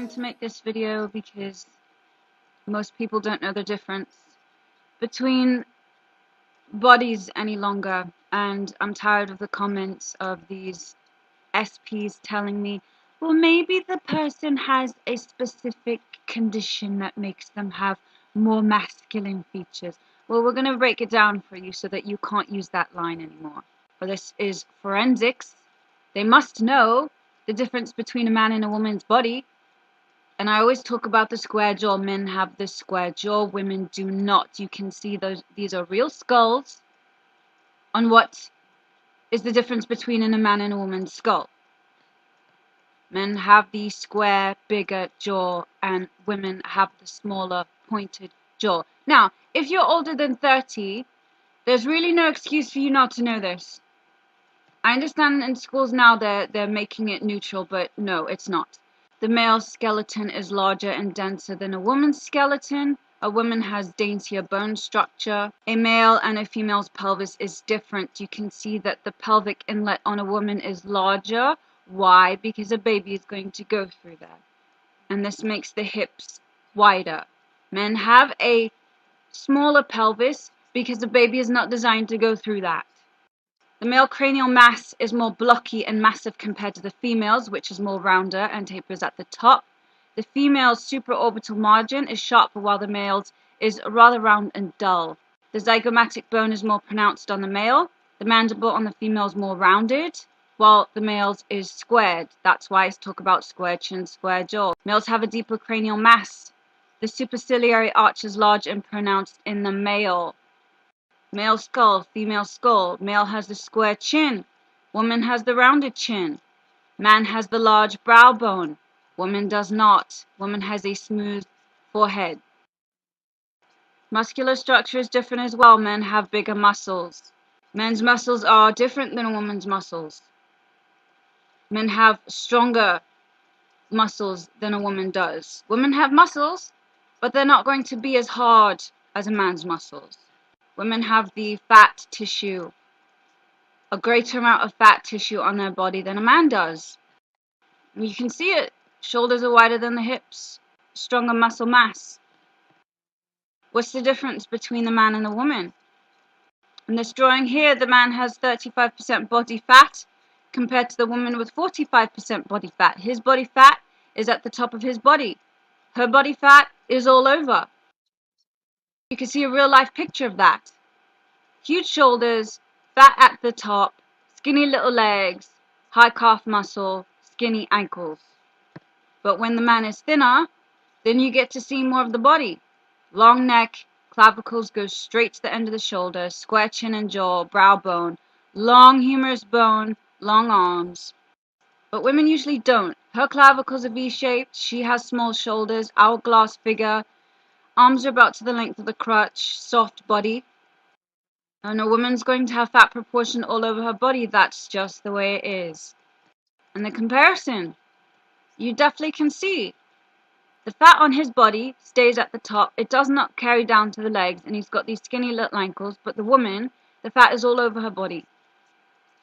wanted to make this video because most people don't know the difference between bodies any longer, and I'm tired of the comments of these SPs telling me, well, maybe the person has a specific condition that makes them have more masculine features. Well, we're going to break it down for you so that you can't use that line anymore. Well, this is forensics. They must know the difference between a man and a woman's body. And I always talk about the square jaw. Men have the square jaw, women do not. You can see these are real skulls on what is the difference between a man and a woman's skull. Men have the square, bigger jaw, and women have the smaller, pointed jaw. Now, if you're older than 30, there's really no excuse for you not to know this. I understand in schools now they're making it neutral, but no, it's not. The male skeleton is larger and denser than a woman's skeleton. A woman has daintier bone structure. A male and a female's pelvis is different. You can see that the pelvic inlet on a woman is larger. Why? Because a baby is going to go through that. And this makes the hips wider. Men have a smaller pelvis because the baby is not designed to go through that. The male cranial mass is more blocky and massive compared to the female's, which is more rounder and tapers at the top. The female's supraorbital margin is sharper while the male's is rather round and dull. The zygomatic bone is more pronounced on the male. The mandible on the female is more rounded, while the male's is squared. That's why I talk about square chin, square jaw. Males have a deeper cranial mass. The superciliary arch is large and pronounced in the male. Male skull, female skull. Male has the square chin. Woman has the rounded chin. Man has the large brow bone. Woman does not. Woman has a smooth forehead. Muscular structure is different as well. Men have bigger muscles. Men's muscles are different than a woman's muscles. Men have stronger muscles than a woman does. Women have muscles, but they're not going to be as hard as a man's muscles. Women have the fat tissue, a greater amount of fat tissue on their body than a man does. You can see it. Shoulders are wider than the hips, stronger muscle mass. What's the difference between the man and the woman? In this drawing here, the man has 35% body fat compared to the woman with 45% body fat. His body fat is at the top of his body. Her body fat is all over. You can see a real life picture of that. Huge shoulders, fat at the top, skinny little legs, high calf muscle, skinny ankles. But when the man is thinner, then you get to see more of the body. Long neck, clavicles go straight to the end of the shoulder, square chin and jaw, brow bone, long humerus bone, long arms. But women usually don't. Her clavicles are V-shaped, she has small shoulders, hourglass figure, arms are about to the length of the crotch, soft body. And a woman's going to have fat proportion all over her body. That's just the way it is. And the comparison, you definitely can see. The fat on his body stays at the top. It does not carry down to the legs. And he's got these skinny little ankles. But the woman, the fat is all over her body.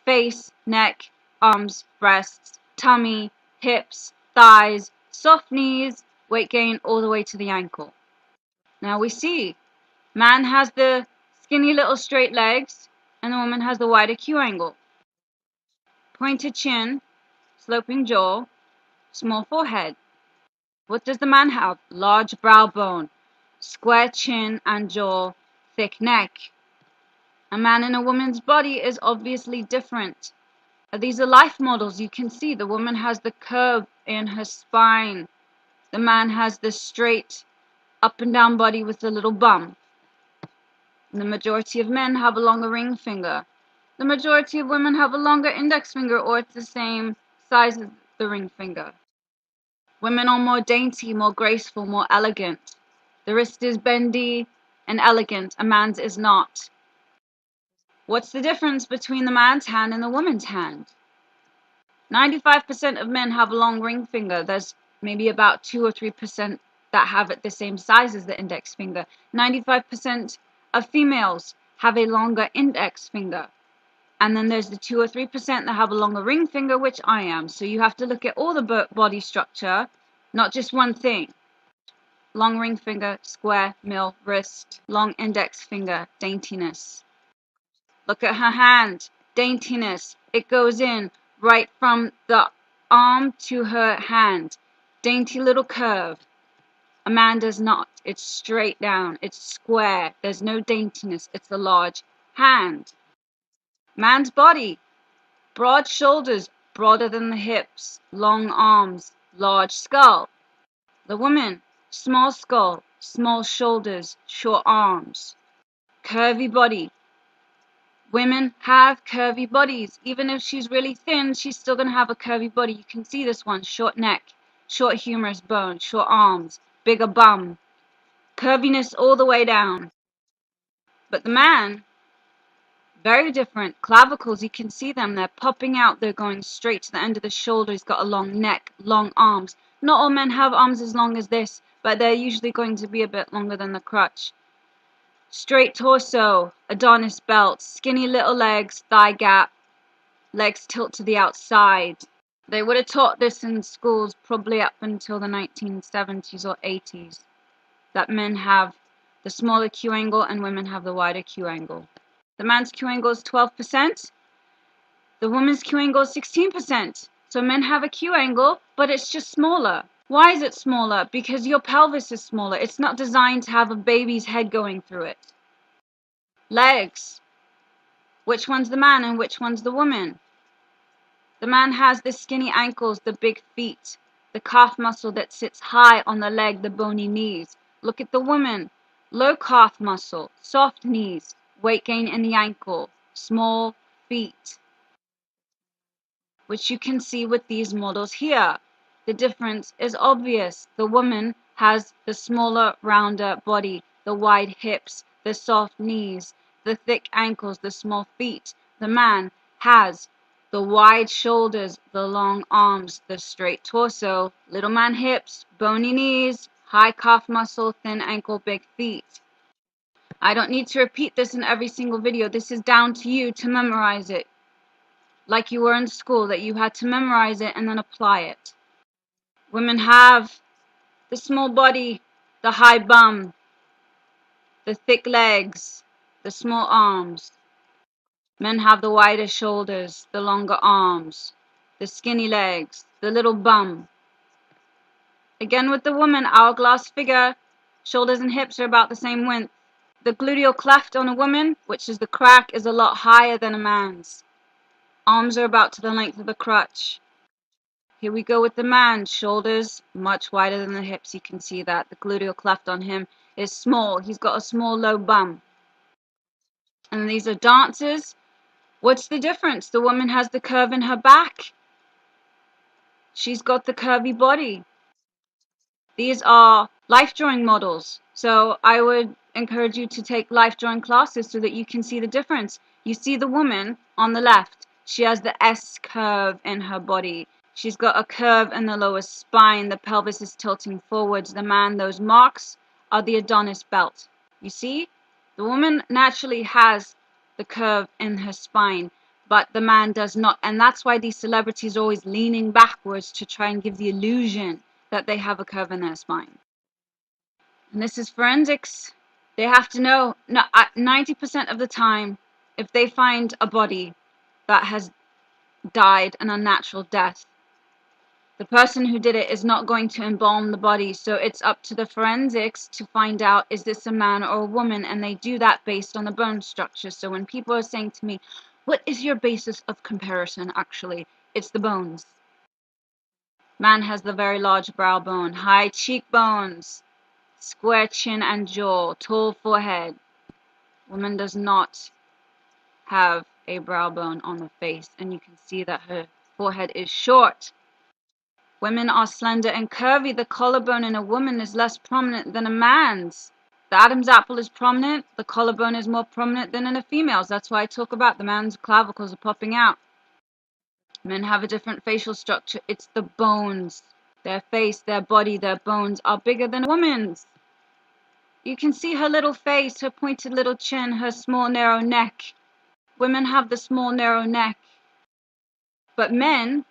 Face, neck, arms, breasts, tummy, hips, thighs, soft knees, weight gain all the way to the ankle. Now we see, man has the skinny little straight legs, and the woman has the wider Q angle. Pointed chin, sloping jaw, small forehead. What does the man have? Large brow bone, square chin and jaw, thick neck. A man and a woman's body is obviously different. These are life models. You can see the woman has the curve in her spine. The man has the straight up and down body with the little bum. The majority of men have a longer ring finger. The majority of women have a longer index finger, or it's the same size as the ring finger. Women are more dainty, more graceful, more elegant. The wrist is bendy and elegant. A man's is not. What's the difference between the man's hand and the woman's hand? 95% of men have a long ring finger. There's maybe about 2 or 3% that have it the same size as the index finger. 95% of females have a longer index finger. And then there's the 2 or 3% that have a longer ring finger, which I am. So you have to look at all the body structure, Not just one thing. Long ring finger, square, middle, wrist. Long index finger, daintiness. Look at her hand, daintiness. It goes in right from the arm to her hand. Dainty little curve. A man does not. It's straight down. It's square. There's no daintiness. It's a large hand. Man's body. Broad shoulders, broader than the hips. Long arms, large skull. The woman. Small skull, small shoulders, short arms. Curvy body. Women have curvy bodies. Even if she's really thin, she's still going to have a curvy body. You can see this one. Short neck, short humerus bone, short arms, bigger bum. Curviness all the way down. But the man, very different. Clavicles, you can see them. They're popping out. They're going straight to the end of the shoulder. He's got a long neck, long arms. Not all men have arms as long as this, but they're usually going to be a bit longer than the crutch. Straight torso, Adonis belt, skinny little legs, thigh gap, legs tilt to the outside. They would have taught this in schools probably up until the 1970s or 80s, that men have the smaller Q angle and women have the wider Q angle. The man's Q angle is 12%, the woman's Q angle is 16%. So men have a Q angle, but it's just smaller. Why is it smaller? Because your pelvis is smaller. It's not designed to have a baby's head going through it. Legs. Which one's the man and which one's the woman? The man has the skinny ankles, the big feet, the calf muscle that sits high on the leg, the bony knees. Look at the woman. Low calf muscle, soft knees, weight gain in the ankle, small feet, which you can see with these models here. The difference is obvious. The woman has the smaller, rounder body, the wide hips, the soft knees, the thick ankles, the small feet. The man has the wide shoulders, the long arms, the straight torso, little man hips, bony knees, high calf muscle, thin ankle, big feet. I don't need to repeat this in every single video. This is down to you to memorize it. Like you were in school, that you had to memorize it and then apply it. Women have the small body, the high bum, the thick legs, the small arms. Men have the wider shoulders, the longer arms, the skinny legs, the little bum. Again with the woman, hourglass figure, shoulders and hips are about the same width. The gluteal cleft on a woman, which is the crack, is a lot higher than a man's. Arms are about to the length of the crutch. Here we go with the man. Shoulders much wider than the hips. You can see that. The gluteal cleft on him is small. He's got a small low bum. And these are dancers. What's the difference? The woman has the curve in her back. She's got the curvy body. These are life drawing models. So I would encourage you to take life drawing classes so that you can see the difference. You see the woman on the left. She has the S curve in her body. She's got a curve in the lower spine. The pelvis is tilting forwards. The man, those marks are the Adonis belt. You see? The woman naturally has the curve in her spine, but the man does not. And that's why these celebrities are always leaning backwards to try and give the illusion that they have a curve in their spine. And this is forensics. They have to know 90% of the time, if they find a body that has died an unnatural death, the person who did it is not going to embalm the body. So it's up to the forensics to find out, is this a man or a woman? And they do that based on the bone structure. So when people are saying to me, what is your basis of comparison? Actually, it's the bones. Man has the very large brow bone, high cheekbones, square chin and jaw, tall forehead. Woman does not have a brow bone on the face, and you can see that her forehead is short. Women are slender and curvy. The collarbone in a woman is less prominent than a man's. The Adam's apple is prominent. The collarbone is more prominent than in a female's. That's why I talk about the man's clavicles are popping out. Men have a different facial structure. It's the bones. Their face, their body, their bones are bigger than a woman's. You can see her little face, her pointed little chin, her small narrow neck. Women have the small narrow neck. But men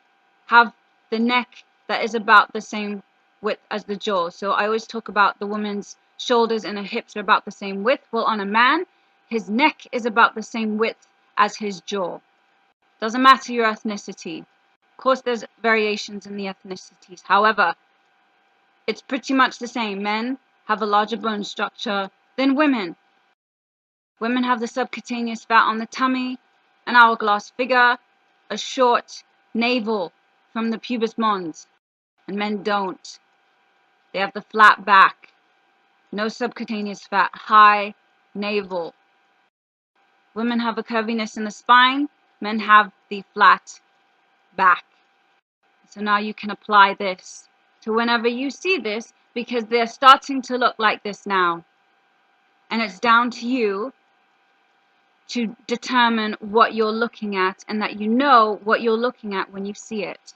have the neck that is about the same width as the jaw. So I always talk about the woman's shoulders and her hips are about the same width. Well, on a man, his neck is about the same width as his jaw. Doesn't matter your ethnicity. Of course, there's variations in the ethnicities. However, it's pretty much the same. Men have a larger bone structure than women. Women have the subcutaneous fat on the tummy, an hourglass figure, a short navel from the pubis mons, and men don't. They have the flat back, no subcutaneous fat, high navel. Women have a curviness in the spine, men have the flat back. So now you can apply this to whenever you see this, because they're starting to look like this now. And it's down to you to determine what you're looking at and that you know what you're looking at when you see it.